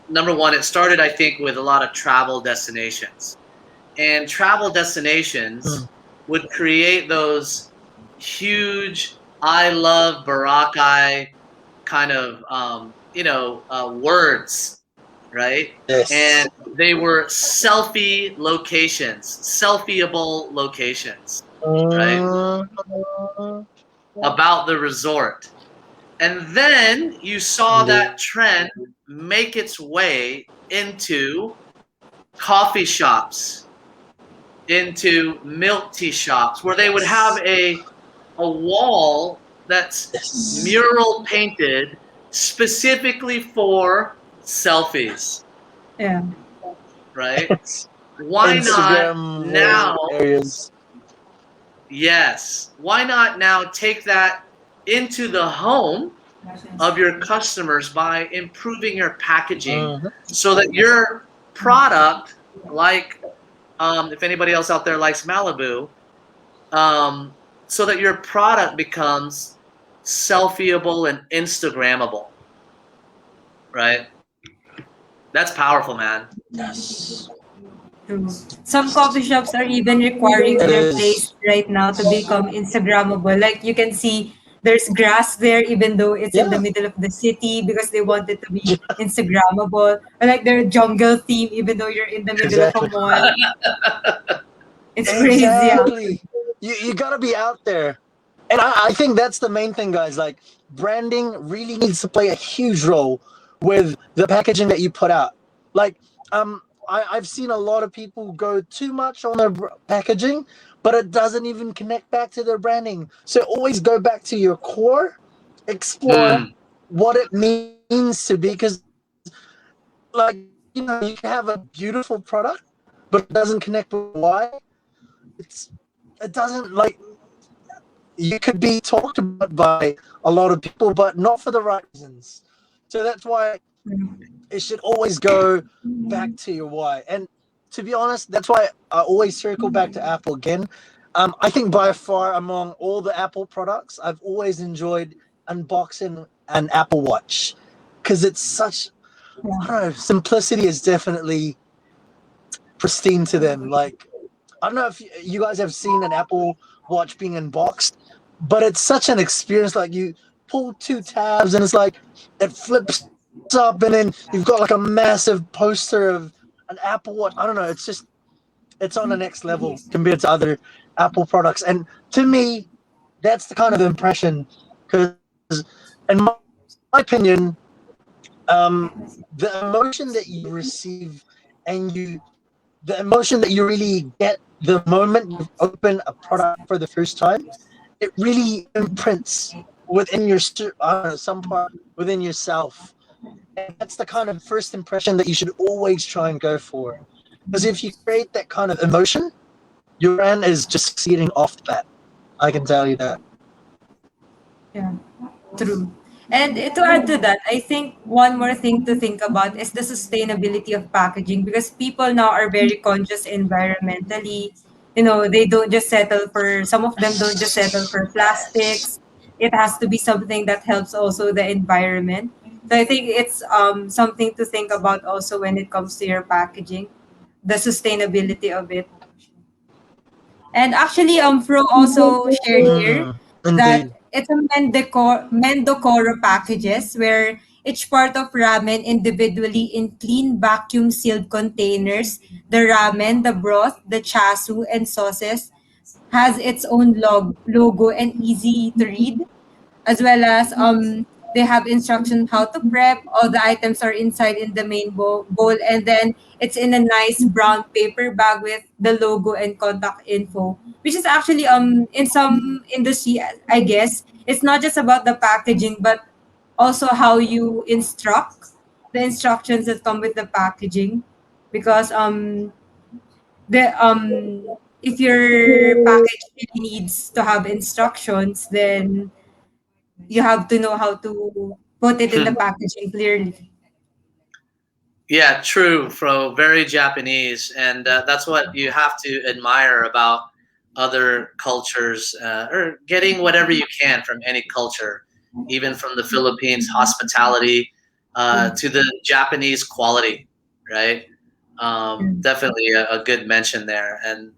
number one, it started, I think, with a lot of travel destinations, and travel destinations Mm. would create those huge "I love Boracay" kind of words, right? Yes. And they were selfie locations, selfieable locations, right? Mm. About the resort. And then you saw that Indeed. trend make its way into coffee shops, into milk tea shops, where they would have Yes. a wall that's Yes. mural painted specifically for selfies, Yeah. right? It's Why not Instagram worthy now? areas. Yes. Why not now take that into the home of your customers by improving your packaging Mm-hmm. so that your product, like if anybody else out there likes Malibu, um, so that your product becomes selfieable and Instagrammable, right? That's powerful, man. Yes. True. Some coffee shops are even requiring It their place is. right now to become Instagrammable. Like you can see there's grass there even though it's in the Yeah. middle of the city because they want it to be Instagrammable. Or like their jungle theme even though you're in the middle of a Exactly. mall. It's crazy. Yeah. Exactly. You gotta be out there. And I think that's the main thing, guys. Like, branding really needs to play a huge role with the packaging that you put out. Like, I've seen a lot of people go too much on their packaging, but it doesn't even connect back to their branding. So always go back to your core, explore Mm. what it means to be. Because, like, you can have a beautiful product, but it doesn't connect with why. It's it doesn't like you could be talked about by a lot of people, but not for the right reasons. So that's why it should always go back to your why. And to be honest, that's why I always circle back to Apple again. I think by far among all the Apple products, I've always enjoyed unboxing an Apple Watch because it's such, I don't know, simplicity is definitely pristine to them. Like, I don't know if you guys have seen an Apple Watch being unboxed, but it's such an experience. Like, you pull two tabs and it's like it flips up, and then you've got like a massive poster of an Apple Watch. I don't know. It's just, it's on the next level compared to other Apple products. And to me, that's the kind of impression, because in my opinion, the emotion that you receive and the emotion that you really get the moment you open a product for the first time, it really imprints within your some part within yourself. And that's the kind of first impression that you should always try and go for. Because if you create that kind of emotion, your brand is just succeeding off the bat. I can tell you that. Yeah, true. And to add to that, I think one more thing to think about is the sustainability of packaging, because people now are very conscious environmentally. You know, they don't just settle for, some of them don't just settle for plastics. It has to be something that helps also the environment. So I think it's something to think about also when it comes to your packaging, the sustainability of it. And actually, Fro also shared here that Indeed. it's a Mendocoro packages where each part of ramen individually in clean vacuum sealed containers. The ramen, the broth, the chasu, and sauces has its own logo and easy to read, as well as they have instruction how to prep. All the items are inside in the main bowl, and then it's in a nice brown paper bag with the logo and contact info, which is actually in some industry, I guess it's not just about the packaging but also how you instruct, the instructions that come with the packaging, because the if your package really needs to have instructions, then you have to know how to put it in the packaging clearly. Yeah, true, Fro. Very Japanese, and that's what you have to admire about other cultures, or getting whatever you can from any culture, even from the Philippines hospitality to the Japanese quality, right? Definitely a good mention there, and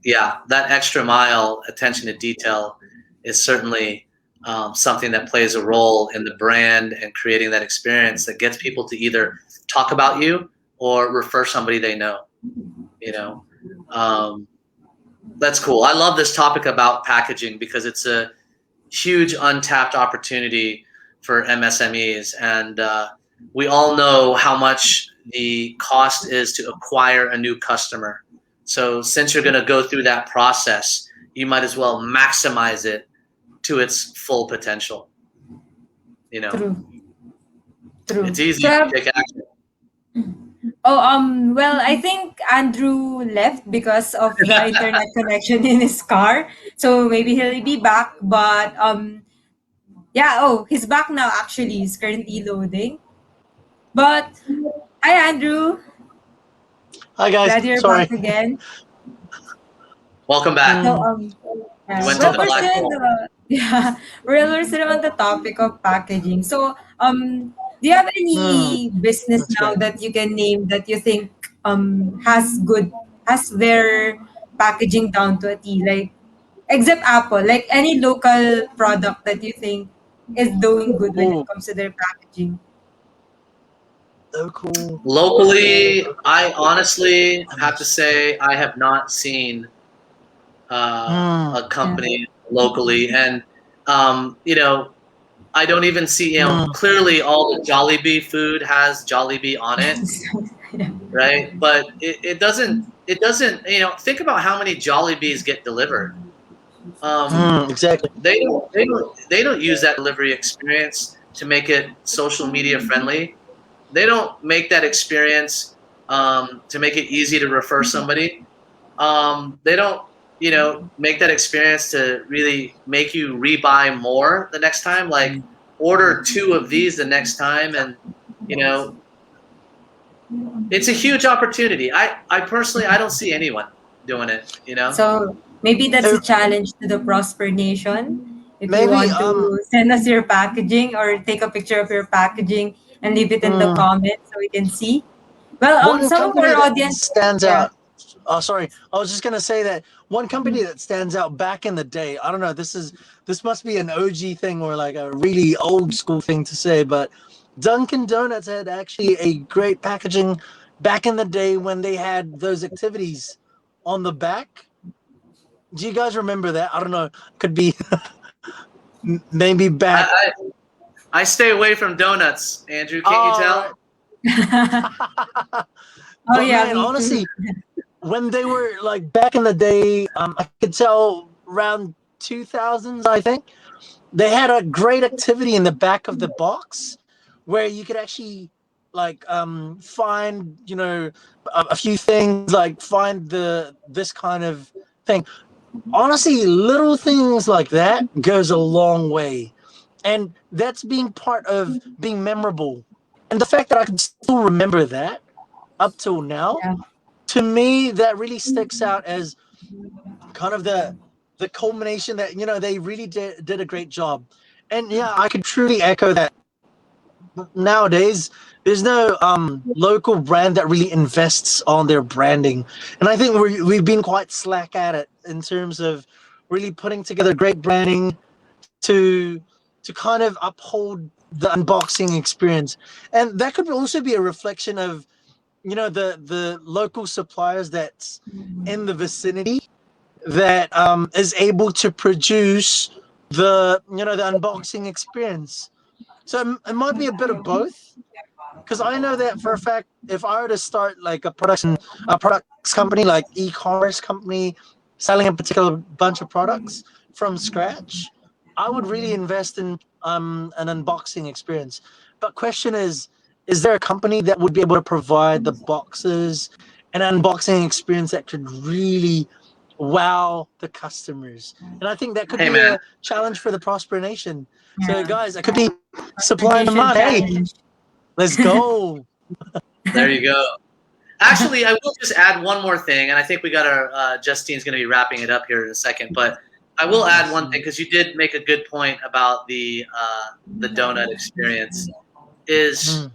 yeah, that extra mile attention to detail is certainly something that plays a role in the brand and creating that experience that gets people to either talk about you or refer somebody they know. You know, um, that's cool. I love this topic about packaging because it's a huge untapped opportunity for MSMEs, and we all know how much the cost is to acquire a new customer. So since you're going to go through that process, you might as well maximize it to its full potential. You know, True. True. it's easy So, to take action. oh, well, I think Andrew left because of the internet connection in his car. So maybe he'll be back. But yeah, oh, he's back now. Actually, he's currently loading. But hi, Andrew. Hi guys. Glad you're back Sorry. again. Welcome back. So You yeah, went to well, the we're black still in hole. the yeah, we're still on the topic of packaging. So do you have any business That's now great. that you can name that you think has their packaging down to a T, like except Apple, like any local product that you think is doing good when it Oh, comes to their packaging? so cool. Locally, I honestly have to say I have not seen a Yeah. company locally, and you know, I don't even see. You know, Mm. clearly all the Jollibee food has Jollibee on it, Yeah. right? But it doesn't. It doesn't. You know, think about how many Jollibees get delivered. Exactly. They don't use that delivery experience to make it social media friendly. They don't make that experience to make it easy to refer somebody. They don't, make that experience to really make you rebuy more the next time. Like order 2 of these the next time, and you know, it's a huge opportunity. I personally I don't see anyone doing it. You know. So maybe that's a Oh, challenge to the Prosper Nation. If you Maybe want to send us your packaging or take a picture of your packaging and leave it in the comments so we can see. Well, one some of company our that audience, stands yeah. out. Oh, sorry. I was just gonna say that one company that stands out back in the day. I don't know. This must be an OG thing or like a really old school thing to say, but Dunkin' Donuts had actually a great packaging back in the day when they had those activities on the back. Do you guys remember that? I don't know. Could be maybe back. I stay away from donuts, Andrew. Can't you All tell? right. Oh But yeah, man, me too. honestly, when they were like back in the day, I could tell around 2000s, I think, they had a great activity in the back of the box where you could actually like find, you know, a few things, like find this kind of thing. Honestly, little things like that goes a long way. And that's being part of being memorable. And the fact that I can still remember that up till now, Yeah. to me, that really sticks out as kind of the culmination that, you know, they really did a great job. And yeah, I could truly echo that. Nowadays there's no local brand that really invests on their branding, and I think we've been quite slack at it in terms of really putting together great branding to kind of uphold the unboxing experience. And that could also be a reflection of, you know, the local suppliers that's in the vicinity that is able to produce the, you know, the unboxing experience. So it might be a bit of both, because I know that for a fact, if I were to start like a products company, like e-commerce company, selling a particular bunch of products from scratch, I would really invest in an unboxing experience. But question is there a company that would be able to provide the boxes and unboxing experience that could really wow the customers? And I think that could Hey, be man. a challenge for the Prosper Nation. So Yeah. guys, it could be supply and Nation demand. Hey, challenge. let's go. There you go. Actually, I will just add one more thing, and I think we got our Justine's going to be wrapping it up here in a second. But I will add one thing because you did make a good point about the donut experience. Is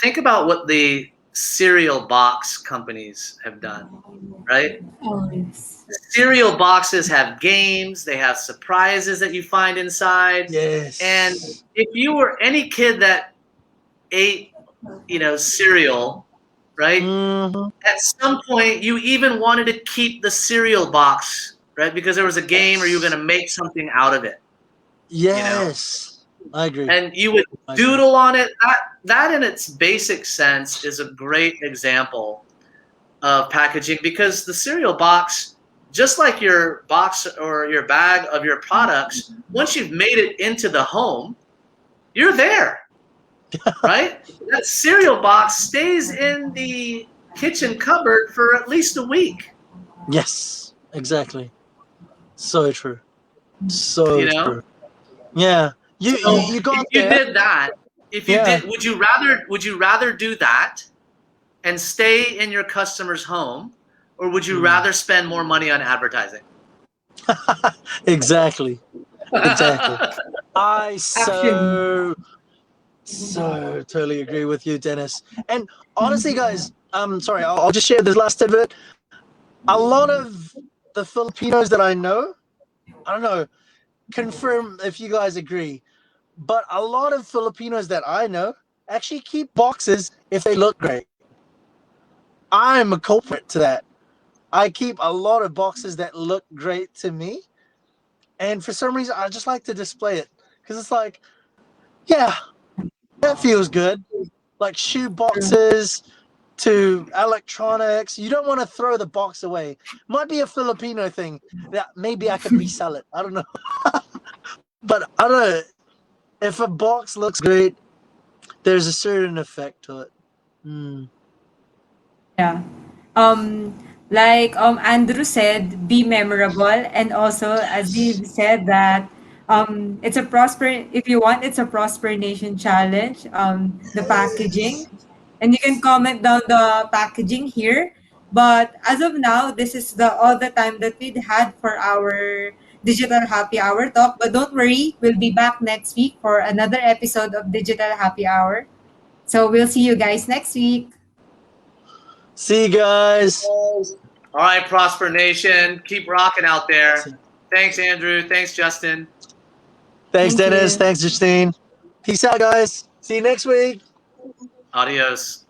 think about what the cereal box companies have done, right? Oh, yes. Cereal boxes have games, they have surprises that you find inside. Yes. And if you were any kid that ate, cereal, right? Mhm. At some point, you even wanted to keep the cereal box, right? Because there was a game or you were going to make something out of it, Yes. I agree. and you would I agree. doodle on it. That in its basic sense is a great example of packaging, because the cereal box, just like your box or your bag of your products, once you've made it into the home, you're there, right? That cereal box stays in the kitchen cupboard for at least a week, Yes. Exactly. So true. So you know? true. Yeah. You So you if got you there. did that, Yeah. would you rather do that and stay in your customer's home, or would you rather spend more money on advertising? Exactly. Exactly. I Action. so totally agree with you, Dennis. And honestly, guys, sorry, I'll just share this last tidbit. A lot of the Filipinos that I know, I don't know, confirm if you guys agree, but a lot of Filipinos that I know actually keep boxes if they look great. I'm a culprit to that. I keep a lot of boxes that look great to me, and for some reason, I just like to display it because it's like, yeah, that feels good. Like shoe boxes to electronics, you don't want to throw the box away. Might be a Filipino thing that maybe I could resell it. I don't know, but I don't know. If a box looks great, there's a certain effect to it. Mm. Yeah. Um, like Andrew said, be memorable, and also as Eve said that it's a prosper. If you want, it's a prosper nation challenge. The packaging, and you can comment down the packaging here. But as of now, this is the all the time that we'd had for our Digital Happy Hour talk. But don't worry, we'll be back next week for another episode of Digital Happy Hour. So we'll see you guys next week. See you guys. All right, Prosper Nation, keep rocking out there. Thanks, Andrew. Thanks, Justin. Thanks, Thank Dennis. you. Thanks, Justine. Peace out, guys. See you next week. Adios.